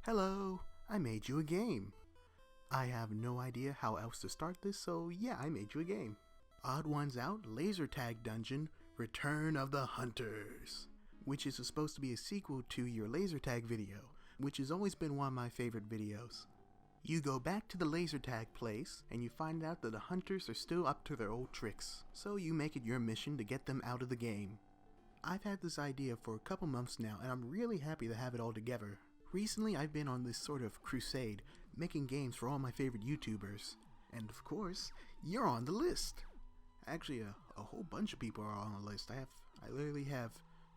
Hello, I made you a game. I have no idea how else to start this, so yeah, I made you a game. Odd1sout Laser Tag Dungeon Return of the Hunters, which is supposed to be a sequel to your laser tag video, which has always been one of my favorite videos. You go back to the laser tag place, and you find out that the hunters are still up to their old tricks, so you make it your mission to get them out of the game. I've had this idea for a couple months now, and I'm really happy to have it all together. Recently I've been on this sort of crusade, making games for all my favorite YouTubers, and of course, you're on the list! Actually, a whole bunch of people are on the list. I literally have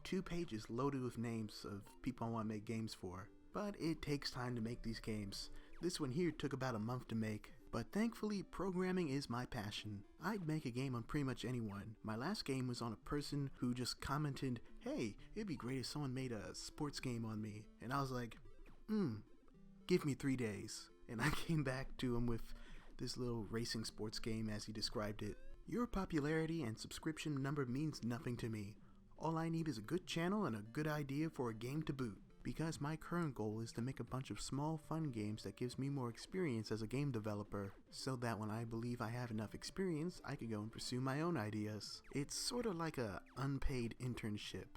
2 pages loaded with names of people I want to make games for. But it takes time to make these games. This one here took about a month to make, but thankfully programming is my passion. I'd make a game on pretty much anyone. My last game was on a person who just commented, "Hey, it'd be great if someone made a sports game on me." And I was like, give me 3 days. And I came back to him with this little racing sports game as he described it. Your popularity and subscription number means nothing to me. All I need is a good channel and a good idea for a game to boot. Because my current goal is to make a bunch of small fun games that gives me more experience as a game developer, so that when I believe I have enough experience, I can go and pursue my own ideas. It's sort of like a unpaid internship.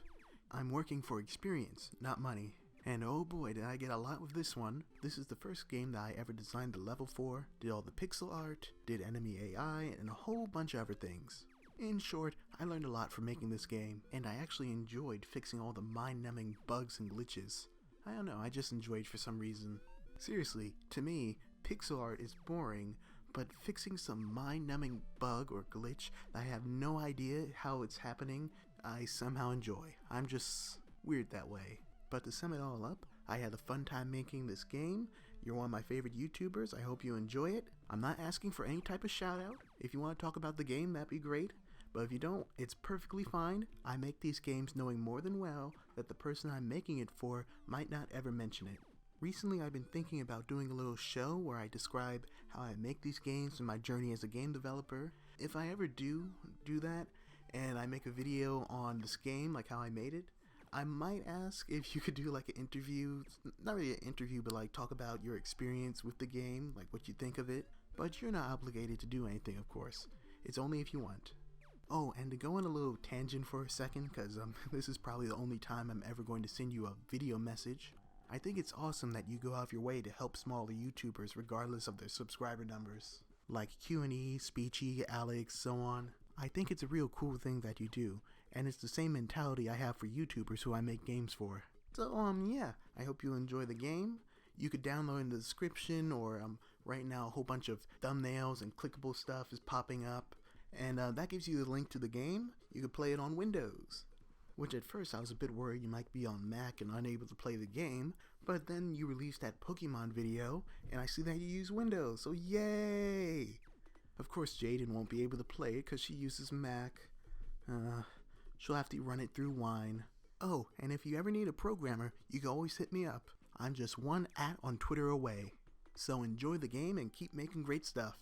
I'm working for experience, not money. And oh boy, did I get a lot with this one. This is the first game that I ever designed the level for, did all the pixel art, did enemy AI, and a whole bunch of other things. In short, I learned a lot from making this game, and I actually enjoyed fixing all the mind-numbing bugs and glitches. I don't know, I just enjoyed for some reason. Seriously, to me, pixel art is boring, but fixing some mind-numbing bug or glitch that I have no idea how it's happening, I somehow enjoy. I'm just weird that way. But to sum it all up, I had a fun time making this game. You're one of my favorite YouTubers. I hope you enjoy it. I'm not asking for any type of shout out. If you want to talk about the game, that'd be great. But if you don't, it's perfectly fine. I make these games knowing more than well that the person I'm making it for might not ever mention it. Recently I've been thinking about doing a little show where I describe how I make these games and my journey as a game developer. If I ever do that, and I make a video on this game, like how I made it, I might ask if you could do like an interview, not really an interview, but like talk about your experience with the game, like what you think of it. But you're not obligated to do anything, of course. It's only if you want. Oh, and to go on a little tangent for a second, because this is probably the only time I'm ever going to send you a video message. I think it's awesome that you go out of your way to help smaller YouTubers regardless of their subscriber numbers. Like Q&E, Speechy, Alex, so on. I think it's a real cool thing that you do, and it's the same mentality I have for YouTubers who I make games for. So yeah, I hope you enjoy the game. You could download in the description, or right now a whole bunch of thumbnails and clickable stuff is popping up, and that gives you the link to the game. You could play it on Windows, which at first I was a bit worried you might be on Mac and unable to play the game, but then you released that Pokemon video, and I see that you use Windows, so yay! Of course Jaden won't be able to play it because she uses Mac. She'll have to run it through Wine. Oh, and if you ever need a programmer, you can always hit me up. I'm just one @ on Twitter away. So enjoy the game and keep making great stuff.